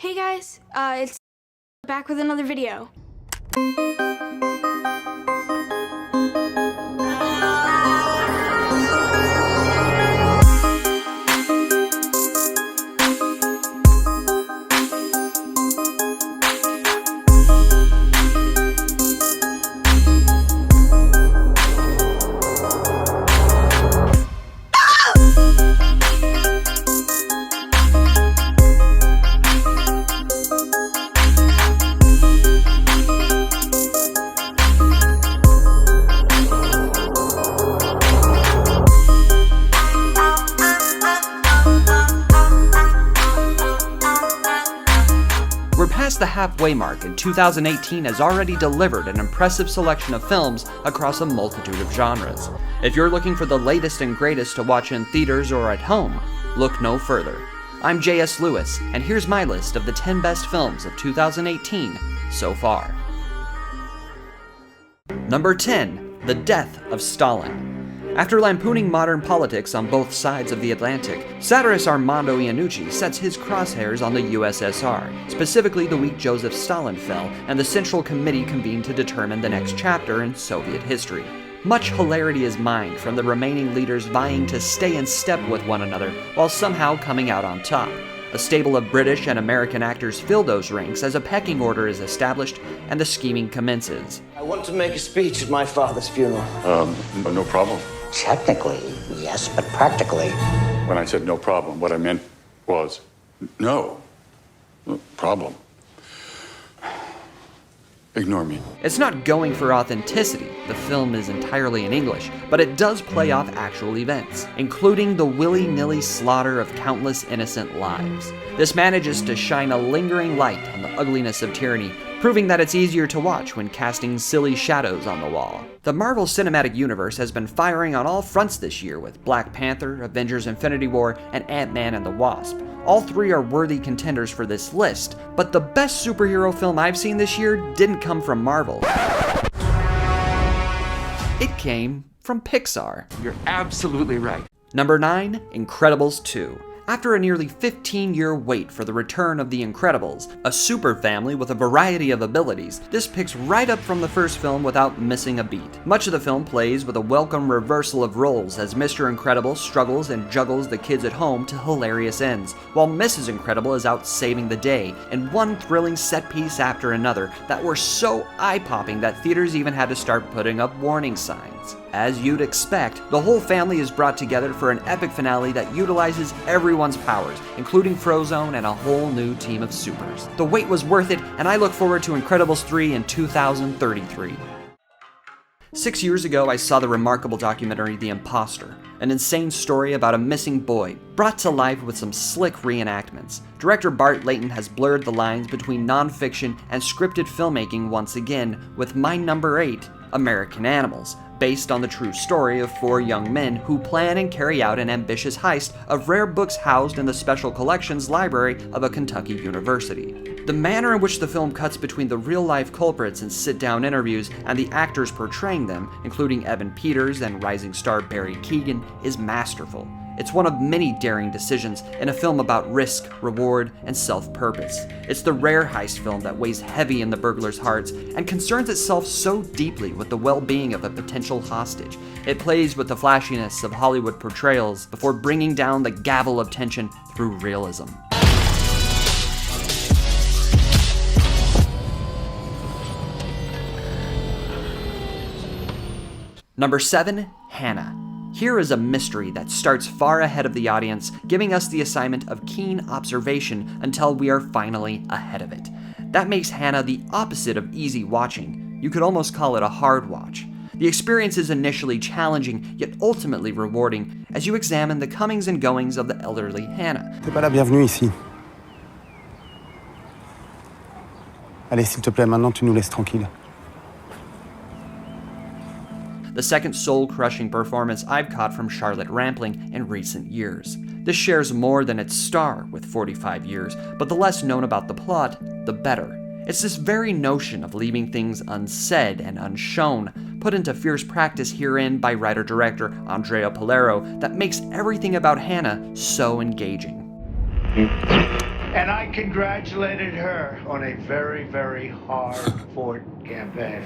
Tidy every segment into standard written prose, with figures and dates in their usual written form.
Hey guys, it's back with another video. We're past the halfway mark, and 2018 has already delivered an impressive selection of films across a multitude of genres. If you're looking for the latest and greatest to watch in theaters or at home, look no further. I'm J.S. Lewis, and here's my list of the 10 best films of 2018 so far. Number 10. The Death of Stalin. After lampooning modern politics on both sides of the Atlantic, satirist Armando Iannucci sets his crosshairs on the USSR, specifically the week Joseph Stalin fell and the Central Committee convened to determine the next chapter in Soviet history. Much hilarity is mined from the remaining leaders vying to stay in step with one another while somehow coming out on top. A stable of British and American actors fill those ranks as a pecking order is established and the scheming commences. I want to make a speech at my father's funeral. No problem. Technically, yes, but practically. When I said no problem, what I meant was no problem. Ignore me. It's not going for authenticity. The film is entirely in English, but it does play off actual events, including the willy-nilly slaughter of countless innocent lives. This manages to shine a lingering light on the ugliness of tyranny, proving that it's easier to watch when casting silly shadows on the wall. The Marvel Cinematic Universe has been firing on all fronts this year with Black Panther, Avengers Infinity War, and Ant-Man and the Wasp. All three are worthy contenders for this list, but the best superhero film I've seen this year didn't come from Marvel. It came from Pixar. You're absolutely right. Number 9, Incredibles 2. After a nearly 15-year wait for the return of The Incredibles, a super family with a variety of abilities, this picks right up from the first film without missing a beat. Much of the film plays with a welcome reversal of roles as Mr. Incredible struggles and juggles the kids at home to hilarious ends, while Mrs. Incredible is out saving the day in one thrilling set piece after another that were so eye-popping that theaters even had to start putting up warning signs. As you'd expect, the whole family is brought together for an epic finale that utilizes everyone's powers, including Frozone and a whole new team of supers. The wait was worth it, and I look forward to Incredibles 3 in 2033. 6 years ago, I saw the remarkable documentary The Imposter, an insane story about a missing boy, brought to life with some slick reenactments. Director Bart Layton has blurred the lines between nonfiction and scripted filmmaking once again with my number 8, American Animals, based on the true story of 4 young men who plan and carry out an ambitious heist of rare books housed in the Special Collections Library of a Kentucky university. The manner in which the film cuts between the real-life culprits in sit-down interviews and the actors portraying them, including Evan Peters and rising star Barry Keoghan, is masterful. It's one of many daring decisions in a film about risk, reward, and self-purpose. It's the rare heist film that weighs heavy in the burglars' hearts and concerns itself so deeply with the well-being of a potential hostage. It plays with the flashiness of Hollywood portrayals before bringing down the gavel of tension through realism. Number 7, Hannah. Here is a mystery that starts far ahead of the audience, giving us the assignment of keen observation until we are finally ahead of it. That makes Hannah the opposite of easy watching. You could almost call it a hard watch. The experience is initially challenging, yet ultimately rewarding, as you examine the comings and goings of the elderly Hannah. T'es pas la bienvenue ici. Allez, s'il te plaît, maintenant tu nous laisses tranquilles. The second soul-crushing performance I've caught from Charlotte Rampling in recent years. This shares more than its star with 45 years, but the less known about the plot, the better. It's this very notion of leaving things unsaid and unshown, put into fierce practice herein by writer-director Andrea Polero, that makes everything about Hannah so engaging. And I congratulated her on a very, very hard-fought campaign.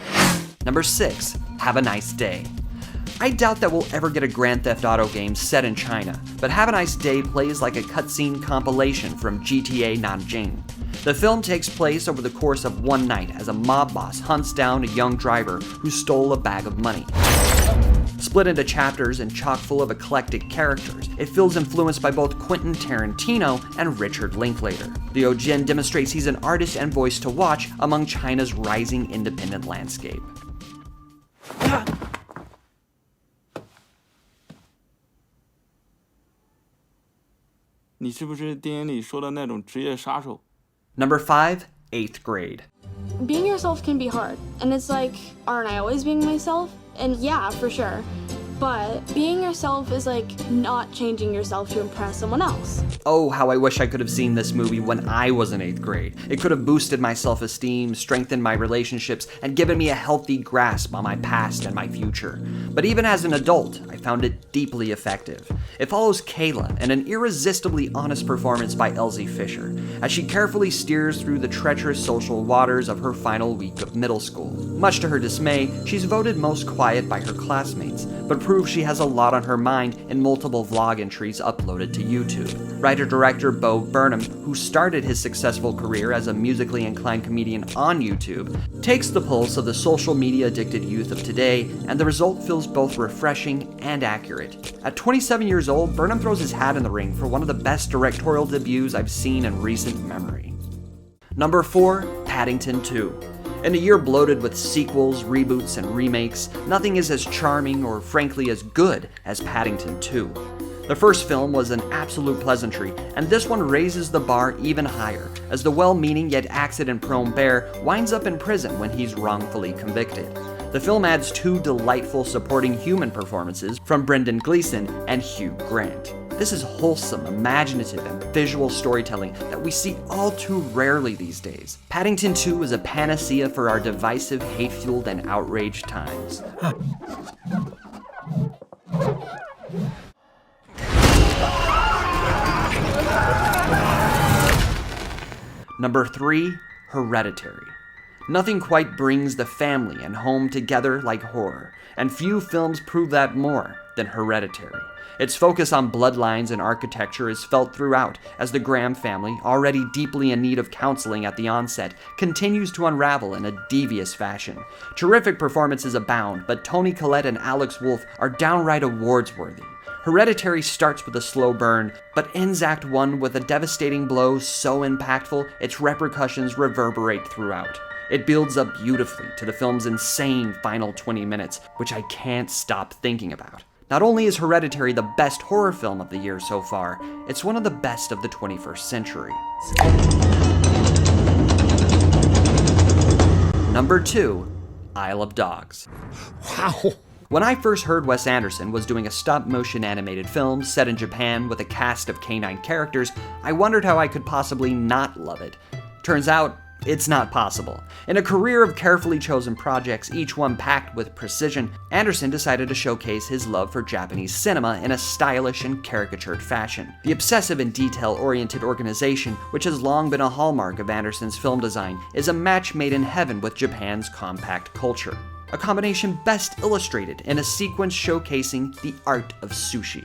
Number 6, Have a Nice Day. I doubt that we'll ever get a Grand Theft Auto game set in China, but Have a Nice Day plays like a cutscene compilation from GTA Nanjing. The film takes place over the course of one night as a mob boss hunts down a young driver who stole a bag of money. Split into chapters and chock full of eclectic characters, it feels influenced by both Quentin Tarantino and Richard Linklater. Liu Jin demonstrates he's an artist and voice to watch among China's rising independent landscape. Number 5, 8th Grade. Being yourself can be hard, and it's like, aren't I always being myself? And yeah, for sure. But being yourself is like not changing yourself to impress someone else. Oh, how I wish I could have seen this movie when I was in 8th grade. It could have boosted my self-esteem, strengthened my relationships, and given me a healthy grasp on my past and my future. But even as an adult, I found it deeply effective. It follows Kayla in an irresistibly honest performance by Elsie Fisher, as she carefully steers through the treacherous social waters of her final week of middle school. Much to her dismay, she's voted most quiet by her classmates, but proves she has a lot on her mind in multiple vlog entries uploaded to YouTube. Writer-director Bo Burnham, who started his successful career as a musically inclined comedian on YouTube, takes the pulse of the social media addicted youth of today, and the result feels both refreshing and accurate. At 27 years old, Burnham throws his hat in the ring for one of the best directorial debuts I've seen in recent memory. Number 4, Paddington 2. In a year bloated with sequels, reboots, and remakes, nothing is as charming or frankly as good as Paddington 2. The first film was an absolute pleasantry, and this one raises the bar even higher, as the well-meaning yet accident-prone bear winds up in prison when he's wrongfully convicted. The film adds 2 delightful supporting human performances from Brendan Gleeson and Hugh Grant. This is wholesome, imaginative, and visual storytelling that we see all too rarely these days. Paddington 2 is a panacea for our divisive, hate-fueled, and outraged times. Number 3, Hereditary. Nothing quite brings the family and home together like horror, and few films prove that more than Hereditary. Its focus on bloodlines and architecture is felt throughout, as the Graham family, already deeply in need of counseling at the onset, continues to unravel in a devious fashion. Terrific performances abound, but Toni Collette and Alex Wolff are downright awards-worthy. Hereditary starts with a slow burn, but ends Act 1 with a devastating blow so impactful its repercussions reverberate throughout. It builds up beautifully to the film's insane final 20 minutes, which I can't stop thinking about. Not only is Hereditary the best horror film of the year so far, it's one of the best of the 21st century. Number 2, Isle of Dogs. Wow. When I first heard Wes Anderson was doing a stop-motion animated film set in Japan with a cast of canine characters, I wondered how I could possibly not love it. Turns out, it's not possible. In a career of carefully chosen projects, each one packed with precision, Anderson decided to showcase his love for Japanese cinema in a stylish and caricatured fashion. The obsessive and detail-oriented organization, which has long been a hallmark of Anderson's film design, is a match made in heaven with Japan's compact culture. A combination best illustrated in a sequence showcasing the art of sushi.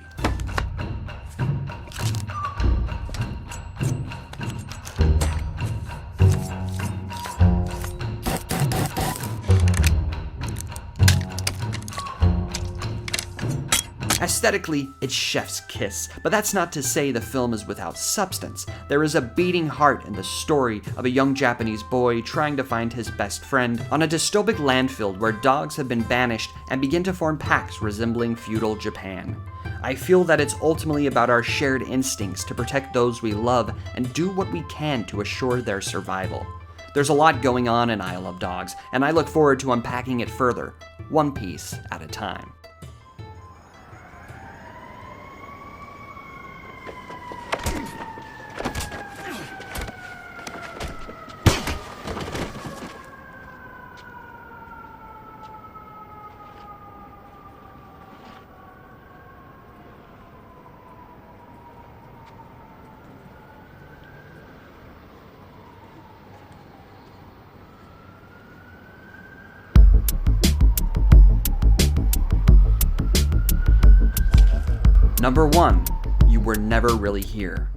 Aesthetically, it's chef's kiss, but that's not to say the film is without substance. There is a beating heart in the story of a young Japanese boy trying to find his best friend on a dystopic landfill where dogs have been banished and begin to form packs resembling feudal Japan. I feel that it's ultimately about our shared instincts to protect those we love and do what we can to assure their survival. There's a lot going on in Isle of Dogs, and I look forward to unpacking it further, one piece at a time. Number 1. You Were Never Really Here.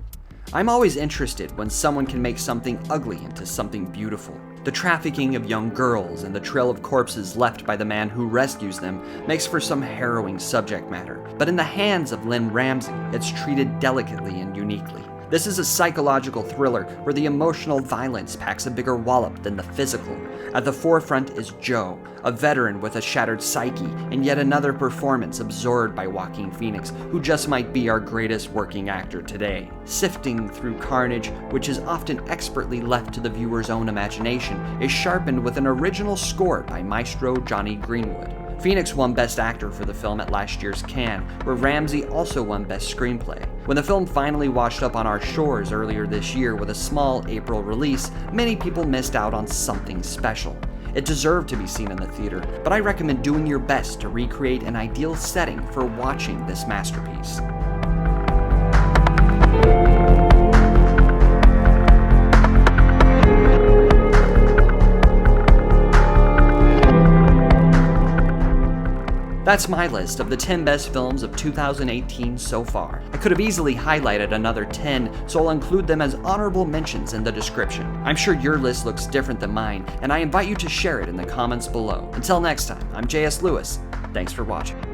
I'm always interested when someone can make something ugly into something beautiful. The trafficking of young girls and the trail of corpses left by the man who rescues them makes for some harrowing subject matter. But in the hands of Lynn Ramsey, it's treated delicately and uniquely. This is a psychological thriller where the emotional violence packs a bigger wallop than the physical. At the forefront is Joe, a veteran with a shattered psyche, and yet another performance absorbed by Joaquin Phoenix, who just might be our greatest working actor today. Sifting through carnage, which is often expertly left to the viewer's own imagination, is sharpened with an original score by maestro Johnny Greenwood. Phoenix won Best Actor for the film at last year's Cannes, where Ramsey also won Best Screenplay. When the film finally washed up on our shores earlier this year with a small April release, many people missed out on something special. It deserved to be seen in the theater, but I recommend doing your best to recreate an ideal setting for watching this masterpiece. That's my list of the 10 best films of 2018 so far. I could have easily highlighted another 10, so I'll include them as honorable mentions in the description. I'm sure your list looks different than mine, and I invite you to share it in the comments below. Until next time, I'm J.S. Lewis. Thanks for watching.